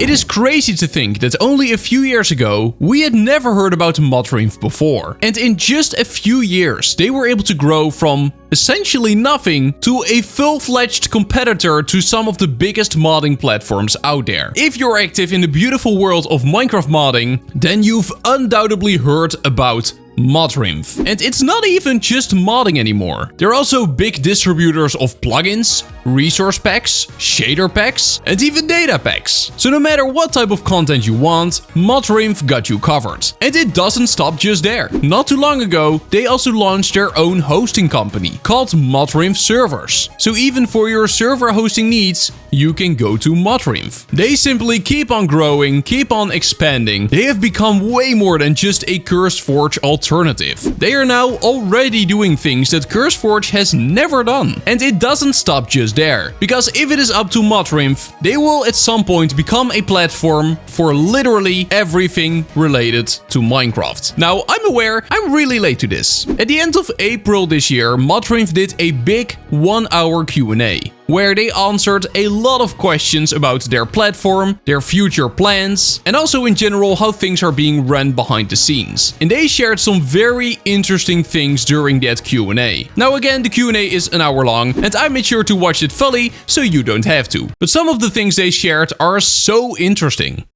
It is crazy to think that only a few years ago, we had never heard about Modrinth before. And in just a few years, they were able to grow from essentially nothing to a full-fledged competitor to some of the biggest modding platforms out there. If you're active in the beautiful world of Minecraft modding, then you've undoubtedly heard about Modrinth. And it's not even just modding anymore. They're also big distributors of plugins, resource packs, shader packs, and even data packs. So no matter what type of content you want, Modrinth got you covered. And it doesn't stop just there. Not too long ago, they also launched their own hosting company called Modrinth Servers. So even for your server hosting needs, you can go to Modrinth. They simply keep on growing, keep on expanding. They have become way more than just a CurseForge alternative. They are now already doing things that CurseForge has never done. And it doesn't stop just there. Because if it is up to Modrinth, they will at some point become a platform for literally everything related to Minecraft. Now, I'm aware I'm really late to this. At the end of April this year, Modrinth did a big 1-hour Q&A, where they answered a lot of questions about their platform, their future plans, and also in general how things are being run behind the scenes. And they shared some very interesting things during that Q&A. Now again, the Q&A is an hour long, and I made sure to watch it fully so you don't have to. But some of the things they shared are so interesting.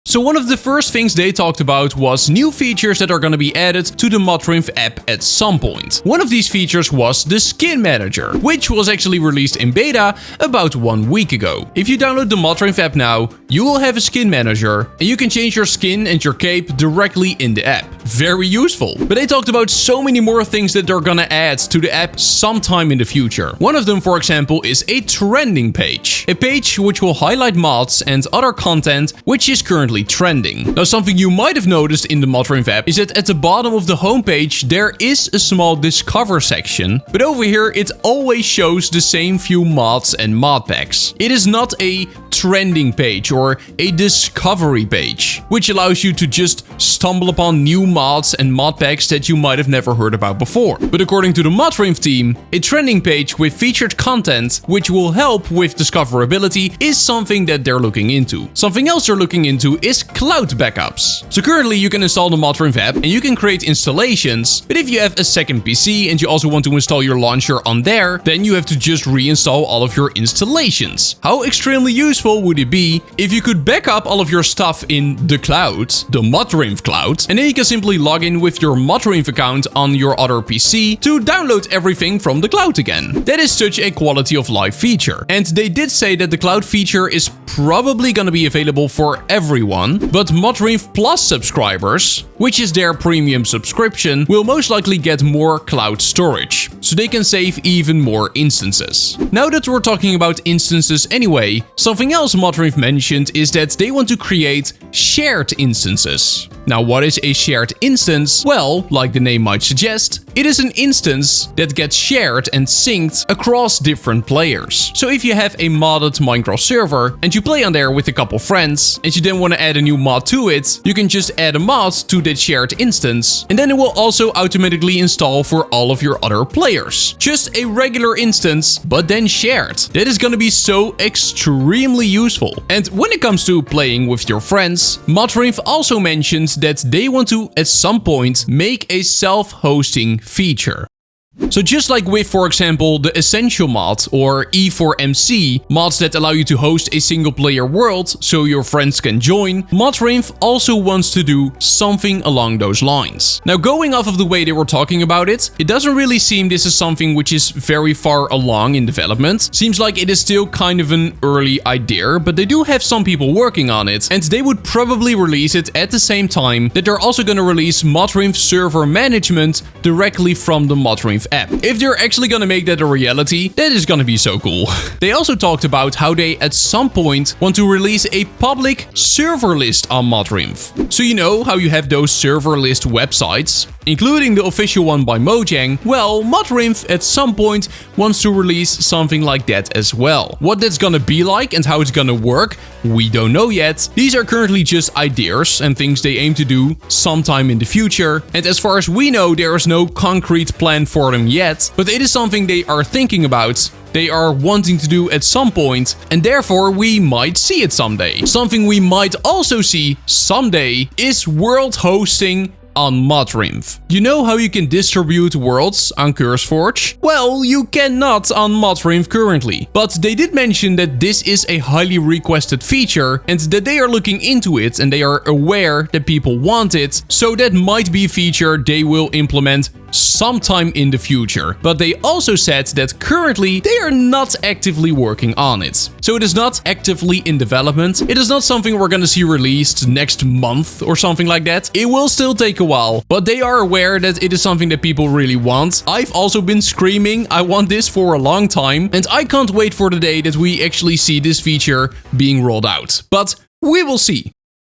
So one of the first things they talked about was new features that are going to be added to the Modrinth app at some point. One of these features was the Skin Manager, which was actually released in beta about 1 week ago. If you download the Modrinth app now, you will have a Skin Manager, and you can change your skin and your cape directly in the app. Very useful. But they talked about so many more things that they're gonna add to the app sometime in the future. One of them, for example, is a trending page. A page which will highlight mods and other content which is currently trending. Now, something you might have noticed in the Modrinth app is that at the bottom of the homepage there is a small discover section, but over here it always shows the same few mods and mod packs. It is not a trending page or a discovery page, which allows you to just stumble upon new mods and mod packs that you might have never heard about before. But according to the Modrinth team, a trending page with featured content which will help with discoverability is something that they're looking into. Something else they're looking into is cloud backups. So currently you can install the Modrinth app and you can create installations, but if you have a second PC and you also want to install your launcher on there, then you have to just reinstall all of your installations. How extremely useful would it be if you could back up all of your stuff in the cloud, the Modrinth cloud, and then you can simply log in with your Modrinth account on your other PC to download everything from the cloud again. That is such a quality of life feature. And they did say that the cloud feature is probably gonna be available for everyone, but Modrinth Plus subscribers, which is their premium subscription, will most likely get more cloud storage, so they can save even more instances. Now that we're talking about instances anyway, something else Modrinth mentioned is that they want to create shared instances. Now, what is a shared instance? Well, like the name might suggest, it is an instance that gets shared and synced across different players. So if you have a modded Minecraft server and you play on there with a couple friends and you then want to add a new mod to it, you can just add a mod to that shared instance and then it will also automatically install for all of your other players. Just a regular instance, but then shared. That is going to be so extremely useful. And when it comes to playing with your friends, Modrinth also mentions that they want to, at some point, make a self-hosting feature. So just like with, for example, the Essential mod or E4MC, mods that allow you to host a single player world so your friends can join, Modrinth also wants to do something along those lines. Now, going off of the way they were talking about it, it doesn't really seem this is something which is very far along in development. Seems like it is still kind of an early idea, but they do have some people working on it, and they would probably release it at the same time that they're also going to release Modrinth server management directly from the Modrinth app. If they're actually gonna make that a reality, that is gonna be so cool. They also talked about how they at some point want to release a public server list on Modrinth. So you know how you have those server list websites including the official one by Mojang, well, Modrinth at some point wants to release something like that as well. What that's gonna be like and how it's gonna work, we don't know yet. These are currently just ideas and things they aim to do sometime in the future. And as far as we know, there is no concrete plan for them yet, but it is something they are thinking about. They are wanting to do at some point, and therefore we might see it someday. Something we might also see someday is world hosting on Modrinth. You know how you can distribute worlds on CurseForge? Well, you cannot on Modrinth currently. But they did mention that this is a highly requested feature and that they are looking into it and they are aware that people want it. So that might be a feature they will implement sometime in the future. But they also said that currently they are not actively working on it. So it is not actively in development. It is not something we're gonna see released next month or something like that. It will still take a while, but they are aware that it is something that people really want. I've also been screaming I want this for a long time, and I can't wait for the day that we actually see this feature being rolled out. But we will see.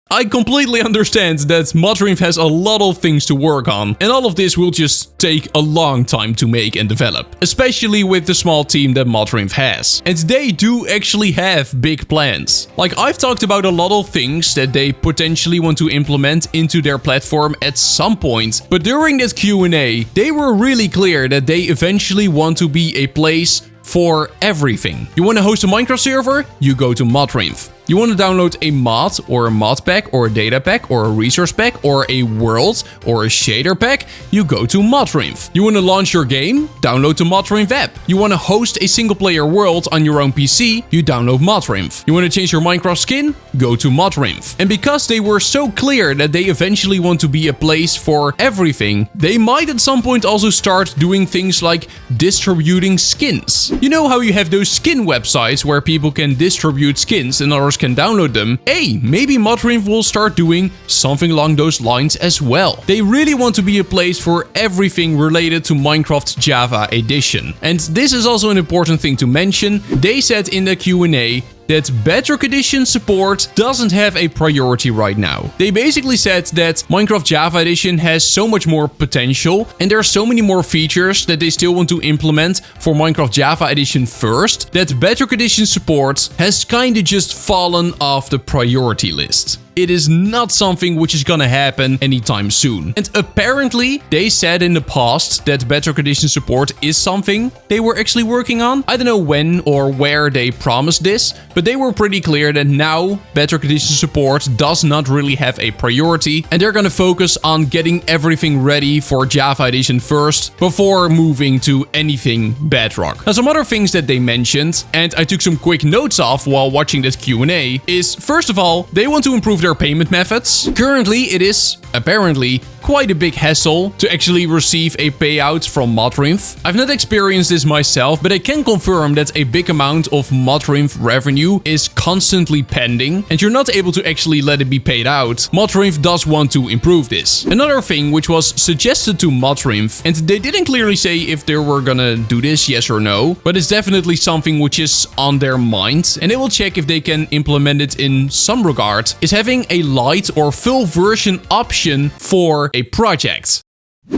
I completely understand that Modrinth has a lot of things to work on, and all of this will just take a long time to make and develop, especially with the small team that Modrinth has. And they do actually have big plans. Like, I've talked about a lot of things that they potentially want to implement into their platform at some point, but during that Q&A, they were really clear that they eventually want to be a place for everything. You want to host a Minecraft server? You go to Modrinth. You want to download a mod or a mod pack or a data pack or a resource pack or a world or a shader pack? You go to Modrinth. You want to launch your game? Download the Modrinth app. You want to host a single player world on your own PC? You download Modrinth. You want to change your Minecraft skin? Go to Modrinth. And because they were so clear that they eventually want to be a place for everything, they might at some point also start doing things like distributing skins. You know how you have those skin websites where people can distribute skins and others can download them? Hey, maybe Modrinth will start doing something along those lines as well. They really want to be a place for everything related to Minecraft Java Edition. And this is also an important thing to mention. They said in the Q&A that Bedrock Edition support doesn't have a priority right now. They basically said that Minecraft Java Edition has so much more potential and there are so many more features that they still want to implement for Minecraft Java Edition first, that Bedrock Edition support has kinda just fallen off the priority list. It is not something which is gonna happen anytime soon. And apparently, they said in the past that Bedrock Edition support is something they were actually working on. I don't know when or where they promised this, but they were pretty clear that now Bedrock Edition support does not really have a priority, and they're gonna focus on getting everything ready for Java Edition first before moving to anything Bedrock. Now, some other things that they mentioned, and I took some quick notes off while watching this Q&A, is first of all, they want to improve their payment methods. Currently, it is apparently quite a big hassle to actually receive a payout from Modrinth. I've not experienced this myself, but I can confirm that a big amount of Modrinth revenue is constantly pending, and you're not able to actually let it be paid out. Modrinth does want to improve this. Another thing which was suggested to Modrinth, and they didn't clearly say if they were gonna do this, yes or no, but it's definitely something which is on their mind, and they will check if they can implement it in some regard, is having a light or full version option for a project.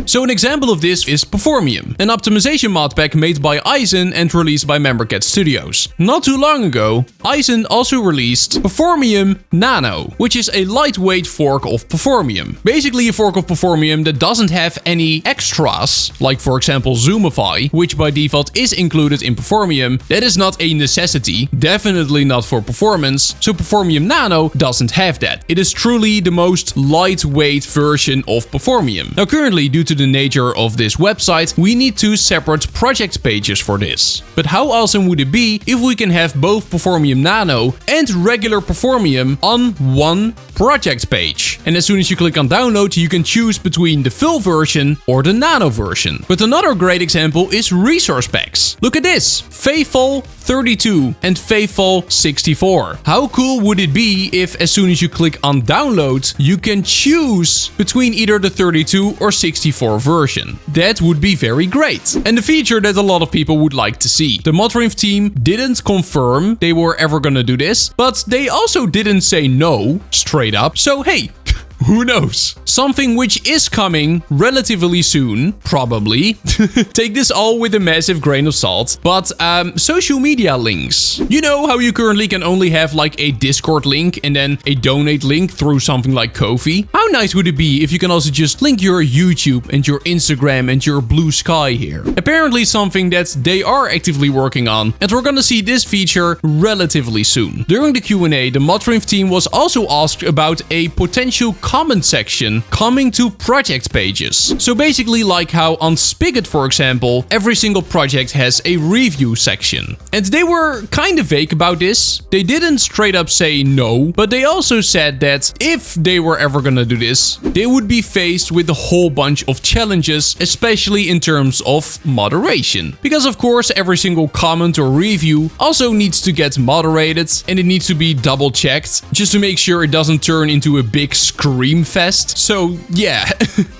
So an example of this is Performium, an optimization modpack made by Eisen and released by MemberCat Studios. Not too long ago, Eisen also released Performium Nano, which is a lightweight fork of Performium. Basically a fork of Performium that doesn't have any extras, like for example Zoomify, which by default is included in Performium. That is not a necessity, definitely not for performance, so Performium Nano doesn't have that. It is truly the most lightweight version of Performium. Now currently, due to the nature of this website, we need two separate project pages for this. But how awesome would it be if we can have both Performium Nano and regular Performium on one project page? And as soon as you click on download, you can choose between the full version or the Nano version. But another great example is resource packs. Look at this, Faithful 32 and Faithful 64. How cool would it be if as soon as you click on download, you can choose between either the 32 or 64 version? That would be very great. And the feature that a lot of people would like to see. The Modrinth team didn't confirm they were ever gonna do this, but they also didn't say no straight up. So hey, Who knows? Something which is coming relatively soon, probably. Take this all with a massive grain of salt. But social media links. You know how you currently can only have like a Discord link and then a donate link through something like Ko-fi? How nice would it be if you can also just link your YouTube and your Instagram and your Blue Sky here? Apparently something that they are actively working on, and we're gonna see this feature relatively soon. During the Q&A, the Modrinth team was also asked about a potential comment section coming to project pages. So basically like how on Spigot, for example, every single project has a review section. And they were kind of vague about this. They didn't straight up say no, but they also said that if they were ever gonna do this, they would be faced with a whole bunch of challenges, especially in terms of moderation. Because of course, every single comment or review also needs to get moderated, and it needs to be double checked just to make sure it doesn't turn into a big scream fest. So yeah,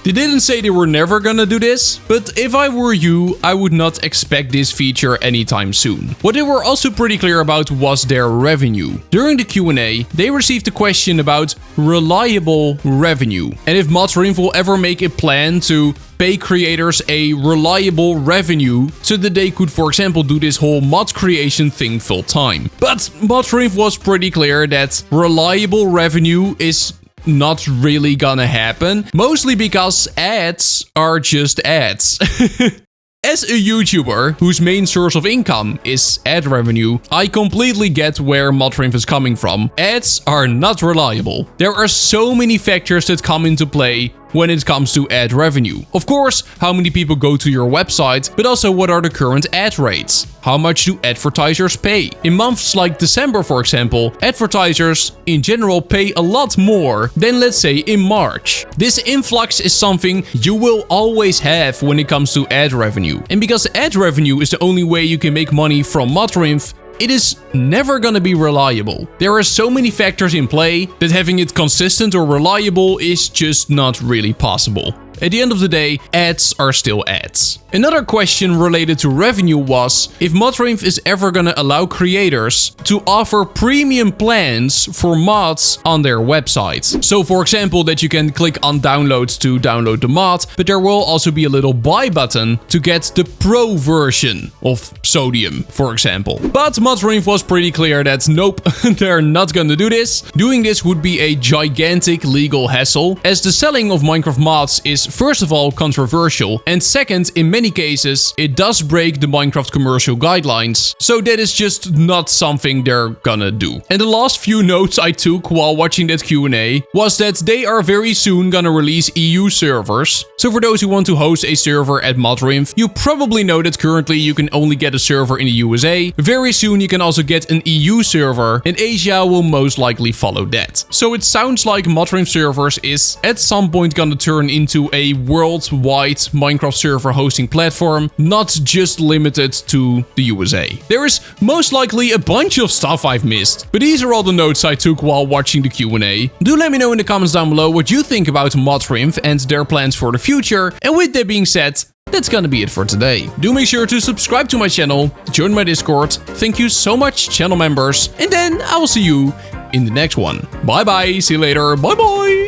they didn't say they were never gonna do this, but if I were you, I would not expect this feature anytime soon. What they were also pretty clear about was their revenue. During the Q&A, they received a question about reliable revenue, and if Modrinth will ever make a plan to pay creators a reliable revenue so that they could, for example, do this whole mod creation thing full time. But Modrinth was pretty clear that reliable revenue is not really gonna happen, mostly because ads are just ads. As a YouTuber whose main source of income is ad revenue, I completely get where Modrinth is coming from. Ads are not reliable. There are so many factors that come into play when it comes to ad revenue. Of course, how many people go to your website, but also what are the current ad rates? How much do advertisers pay? In months like December, for example, advertisers in general pay a lot more than, let's say, in March. This influx is something you will always have when it comes to ad revenue. And because ad revenue is the only way you can make money from Modrinth, it is never gonna be reliable. There are so many factors in play that having it consistent or reliable is just not really possible. At the end of the day, ads are still ads. Another question related to revenue was if Modrinth is ever gonna allow creators to offer premium plans for mods on their website. So for example, that you can click on download to download the mod, but there will also be a little buy button to get the pro version of Sodium, for example. But Modrinth was pretty clear that nope, they're not gonna do this. Doing this would be a gigantic legal hassle, as the selling of Minecraft mods is first of all controversial, and second, in many cases, it does break the Minecraft commercial guidelines, so that is just not something they're gonna do. And the last few notes I took while watching that Q&A was that they are very soon gonna release EU servers. So for those who want to host a server at Modrinth, you probably know that currently you can only get a server in the USA. Very soon you can also get an EU server, and Asia will most likely follow that. So it sounds like Modrinth servers is at some point gonna turn into a worldwide Minecraft server hosting platform, not just limited to the USA. There is most likely a bunch of stuff I've missed, but these are all the notes I took while watching the Q&A. Do let me know in the comments down below what you think about Modrinth and their plans for the future. And with that being said, that's gonna be it for today. Do make sure to subscribe to my channel, join my Discord. Thank you so much, channel members, and then I will see you in the next one. Bye bye, see you later, bye bye!